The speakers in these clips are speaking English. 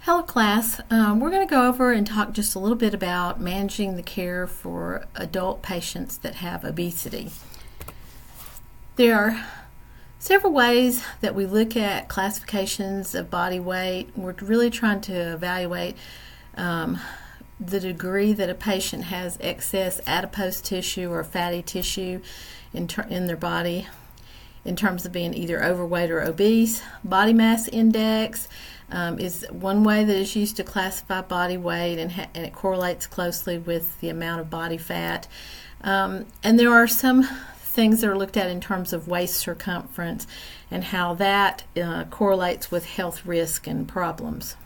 Hello class, we're going to go over and talk just a little bit about managing the care for adult patients that have obesity. There are several ways that we look at classifications of body weight. We're really trying to evaluate the degree that a patient has excess adipose tissue or fatty tissue in their body in terms of being either overweight or obese. Body mass index is one way that is used to classify body weight, and it correlates closely with the amount of body fat. And there are some things that are looked at in terms of waist circumference and how that correlates with health risk and problems.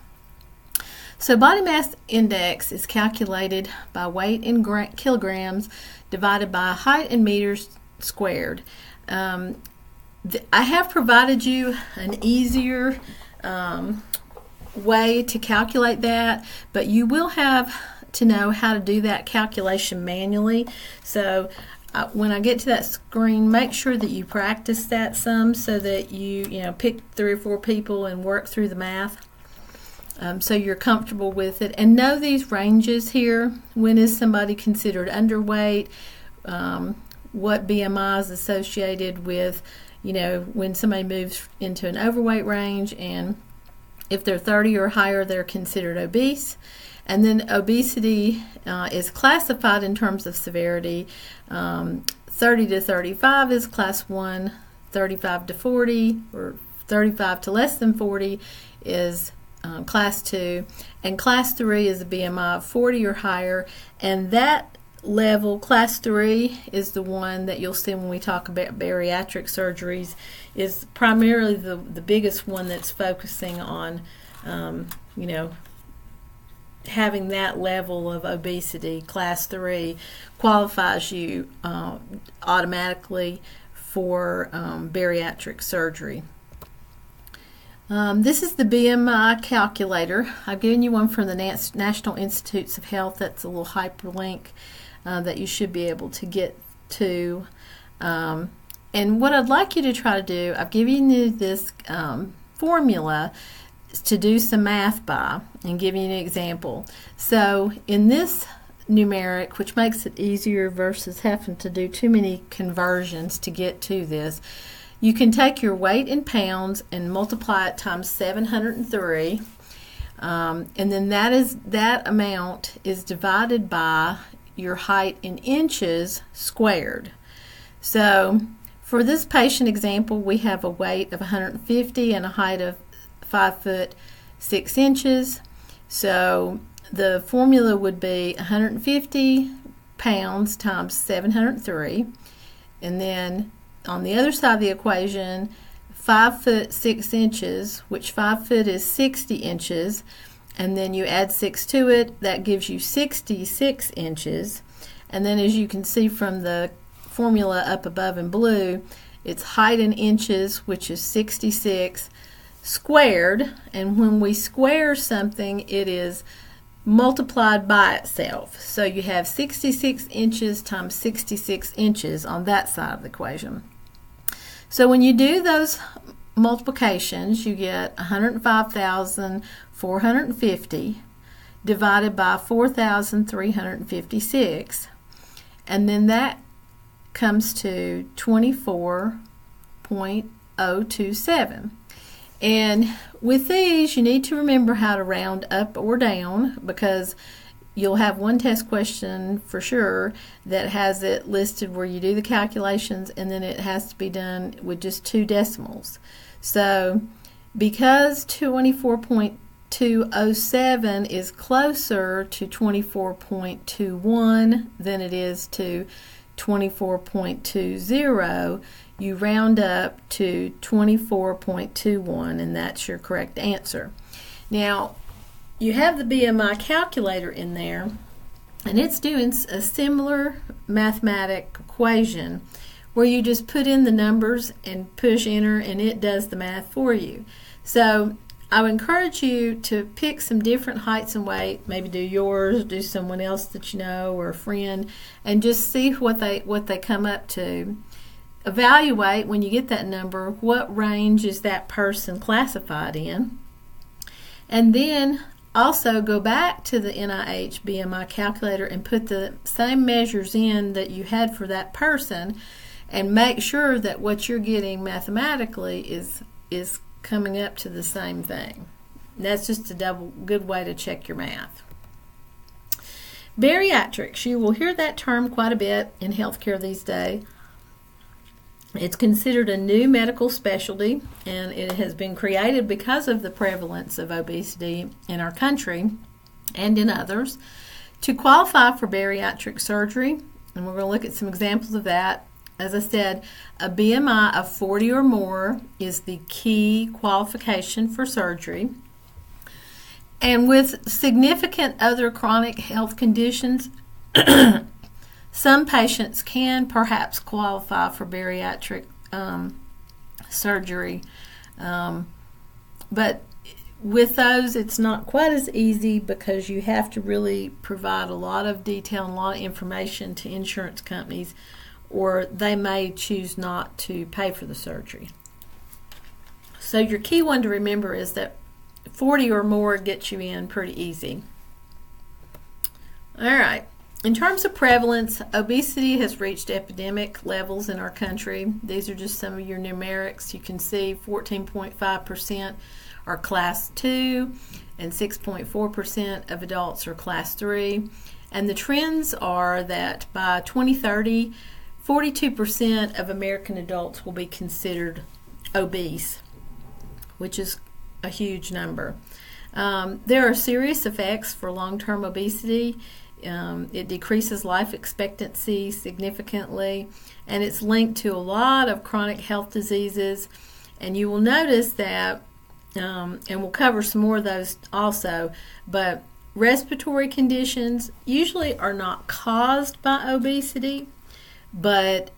So body mass index is calculated by weight in kilograms divided by height in meters squared. I have provided you an easier way to calculate that, but you will have to know how to do that calculation manually. So when I get to that screen, make sure that you practice that some so that you pick 3 or 4 people and work through the math so you're comfortable with it. And know these ranges here. When is somebody considered underweight? What BMI is associated with when somebody moves into an overweight range, and if they're 30 or higher, they're considered obese. And then obesity is classified in terms of severity. 30 to 35 is class 1, 35 to 40, or 35 to less than 40 is class 2, and class 3 is a BMI of 40 or higher, and that level, class 3, is the one that you'll see when we talk about bariatric surgeries, is primarily the biggest one that's focusing on having that level of obesity. Class 3 qualifies you automatically for bariatric surgery. This is the BMI calculator. I've given you one from the National Institutes of Health. That's a little hyperlink that you should be able to get to. And what I'd like you to try to do, I've given you this formula to do some math by and giving you an example. So in this numeric, which makes it easier versus having to do too many conversions to get to this, you can take your weight in pounds and multiply it times 703, and then that amount is divided by your height in inches squared. So for this patient example, we have a weight of 150 and a height of 5 foot 6 inches. So the formula would be 150 pounds times 703, and then on the other side of the equation, 5 foot 6 inches, which 5 foot is 60 inches, and then you add 6 to it, that gives you 66 inches. And then as you can see from the formula up above in blue, it's height in inches, which is 66 squared, and when we square something, it is multiplied by itself. So you have 66 inches times 66 inches on that side of the equation. So when you do those multiplications, you get 105,450 divided by 4,356, and then that comes to 24.027. And with these, you need to remember how to round up or down, because you'll have one test question for sure that has it listed where you do the calculations, and then it has to be done with just 2 decimals. So because 24.207 is closer to 24.21 than it is to 24.20, you round up to 24.21, and that's your correct answer. Now, you have the BMI calculator in there, and it's doing a similar mathematic equation where you just put in the numbers and push enter, and it does the math for you. So I would encourage you to pick some different heights and weight, maybe do yours, do someone else that you know or a friend, and just see what they come up to. Evaluate, when you get that number, what range is that person classified in. And then also go back to the NIH BMI calculator and put the same measures in that you had for that person, and make sure that what you're getting mathematically is coming up to the same thing. That's just a good way to check your math. Bariatrics, you will hear that term quite a bit in healthcare these days. It's considered a new medical specialty, and it has been created because of the prevalence of obesity in our country and in others. To qualify for bariatric surgery, and we're going to look at some examples of that. As I said, a BMI of 40 or more is the key qualification for surgery. And with significant other chronic health conditions, some patients can perhaps qualify for bariatric surgery, but with those it's not quite as easy, because you have to really provide a lot of detail and a lot of information to insurance companies, or they may choose not to pay for the surgery. So your key one to remember is that 40 or more gets you in pretty easy. All right. In terms of prevalence, obesity has reached epidemic levels in our country. These are just some of your numerics. You can see 14.5% are class 2 and 6.4% of adults are class 3. And the trends are that by 2030, 42% of American adults will be considered obese, which is a huge number. There are serious effects for long-term obesity. It decreases life expectancy significantly, and it's linked to a lot of chronic health diseases. And you will notice that, and we'll cover some more of those also, but respiratory conditions usually are not caused by obesity, but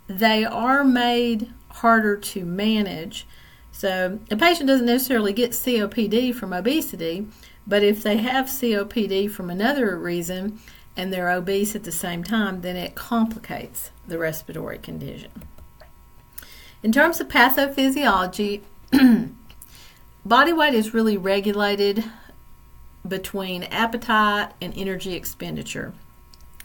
they are made harder to manage. So a patient doesn't necessarily get COPD from obesity, but if they have COPD from another reason and they're obese at the same time, then it complicates the respiratory condition. In terms of pathophysiology, body weight is really regulated between appetite and energy expenditure.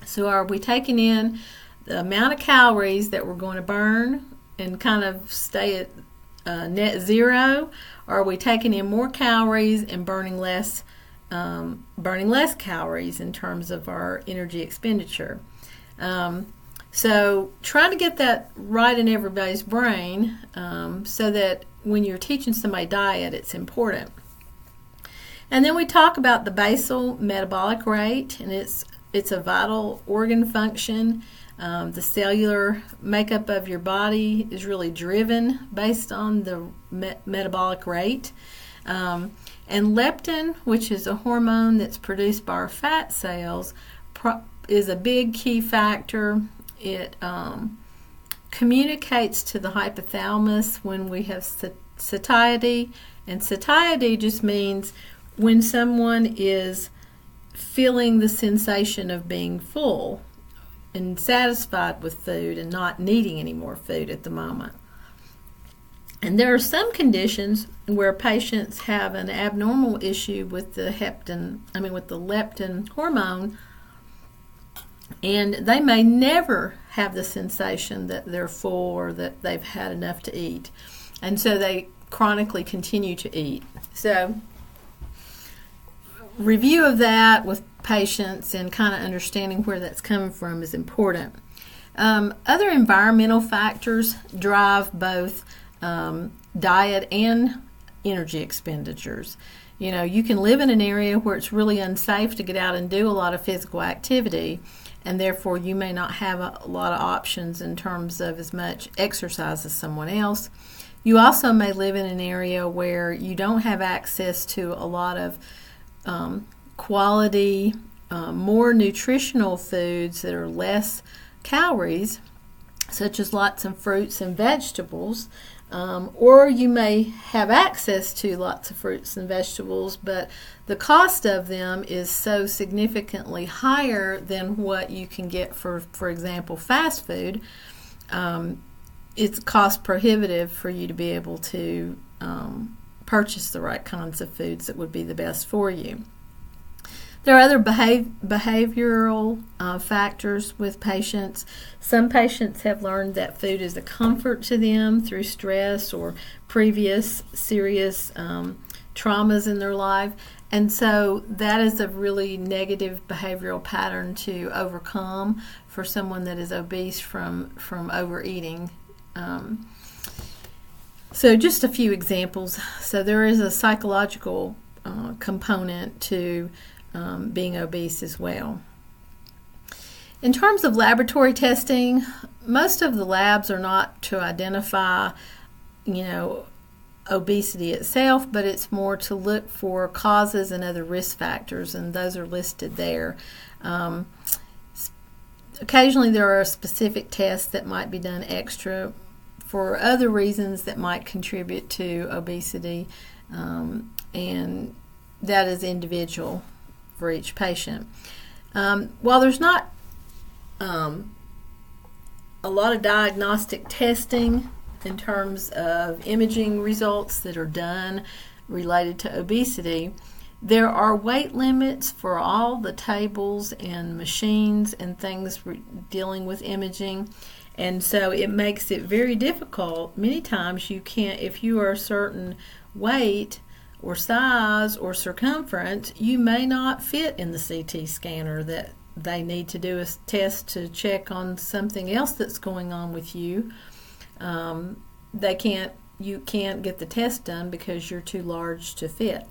So are we taking in the amount of calories that we're going to burn and kind of stay at net zero, or are we taking in more calories and burning less calories in terms of our energy expenditure? So try to get that right in everybody's brain, so that when you're teaching somebody diet, it's important. And then we talk about the basal metabolic rate, and it's a vital organ function. The cellular makeup of your body is really driven based on the metabolic rate. And leptin, which is a hormone that's produced by our fat cells, is a big key factor. It communicates to the hypothalamus when we have satiety, and satiety just means when someone is feeling the sensation of being full and satisfied with food and not needing any more food at the moment. And there are some conditions where patients have an abnormal issue with the leptin hormone, and they may never have the sensation that they're full or that they've had enough to eat. And so they chronically continue to eat. So review of that with patients and kind of understanding where that's coming from is important. Other environmental factors drive both diet and energy expenditures. You know, you can live in an area where it's really unsafe to get out and do a lot of physical activity, and therefore you may not have a lot of options in terms of as much exercise as someone else. You also may live in an area where you don't have access to a lot of quality, more nutritional foods that are less calories, such as lots of fruits and vegetables. Or you may have access to lots of fruits and vegetables, but the cost of them is so significantly higher than what you can get for example, fast food. It's cost prohibitive for you to be able to purchase the right kinds of foods that would be the best for you. There are other behavioral factors with patients. Some patients have learned that food is a comfort to them through stress or previous serious traumas in their life. And so that is a really negative behavioral pattern to overcome for someone that is obese from overeating. So just a few examples. So there is a psychological component to being obese as well. In terms of laboratory testing, most of the labs are not to identify, obesity itself, but it's more to look for causes and other risk factors, and those are listed there. Occasionally there are specific tests that might be done extra for other reasons that might contribute to obesity, and that is individual for each patient. While there's not a lot of diagnostic testing in terms of imaging results that are done related to obesity, there are weight limits for all the tables and machines and things dealing with imaging, and so it makes it very difficult. Many times you can't, if you are a certain weight or size or circumference, you may not fit in the CT scanner that they need to do a test to check on something else that's going on with you. You can't get the test done because you're too large to fit.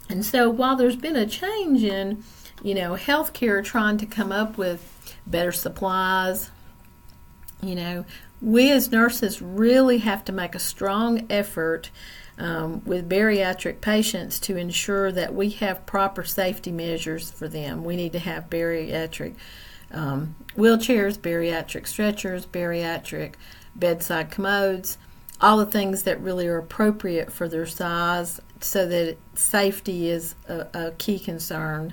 And so while there's been a change in, healthcare trying to come up with better supplies, we as nurses really have to make a strong effort with bariatric patients to ensure that we have proper safety measures for them. We need to have bariatric wheelchairs, bariatric stretchers, bariatric bedside commodes, all the things that really are appropriate for their size, so that safety is a key concern.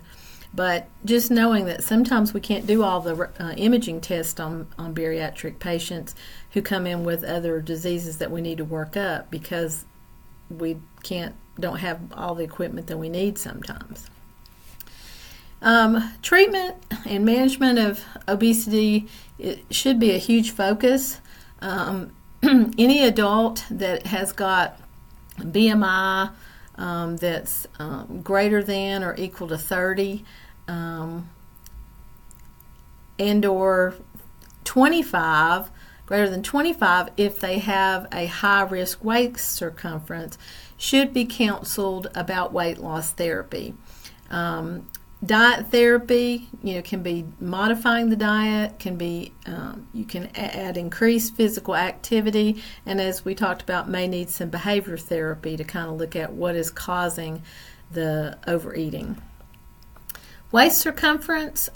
But just knowing that sometimes we can't do all the imaging tests on bariatric patients who come in with other diseases that we need to work up because we don't have all the equipment that we need sometimes. Treatment and management of obesity, it should be a huge focus. Any adult that has got BMI that's greater than or equal to 30 and or 25, greater than 25, if they have a high-risk waist circumference, should be counseled about weight loss therapy. Diet therapy, can be modifying the diet, can be you can add increased physical activity, and as we talked about, may need some behavior therapy to kind of look at what is causing the overeating. Waist circumference,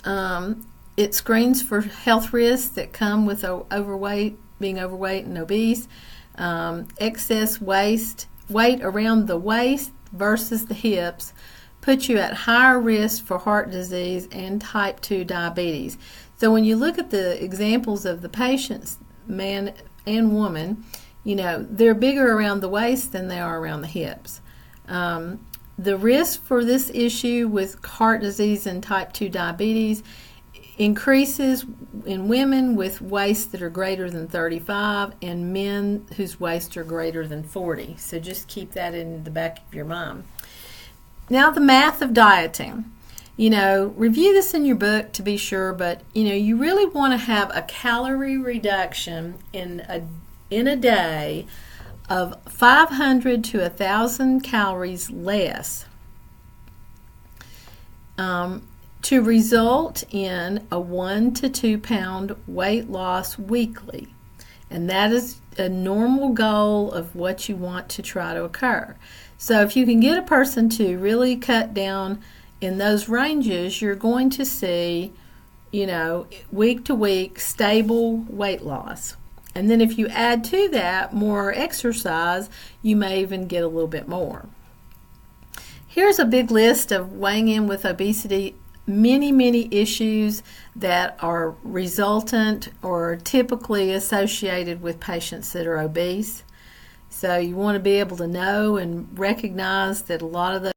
it screens for health risks that come with being overweight and obese. Excess weight around the waist versus the hips puts you at higher risk for heart disease and type 2 diabetes. So when you look at the examples of the patients, man and woman, they're bigger around the waist than they are around the hips. The risk for this issue with heart disease and type 2 diabetes increases in women with waists that are greater than 35 and men whose waists are greater than 40. So just keep that in the back of your mind. Now the math of dieting. Review this in your book to be sure, but you really want to have a calorie reduction in a day of 500 to 1,000 calories less to result in a 1 to 2 pound weight loss weekly. And that is a normal goal of what you want to try to occur. So if you can get a person to really cut down in those ranges, you're going to see, week to week stable weight loss. And then if you add to that more exercise, you may even get a little bit more. Here's a big list of weighing in with obesity, many issues that are resultant or typically associated with patients that are obese. So you want to be able to know and recognize that a lot of those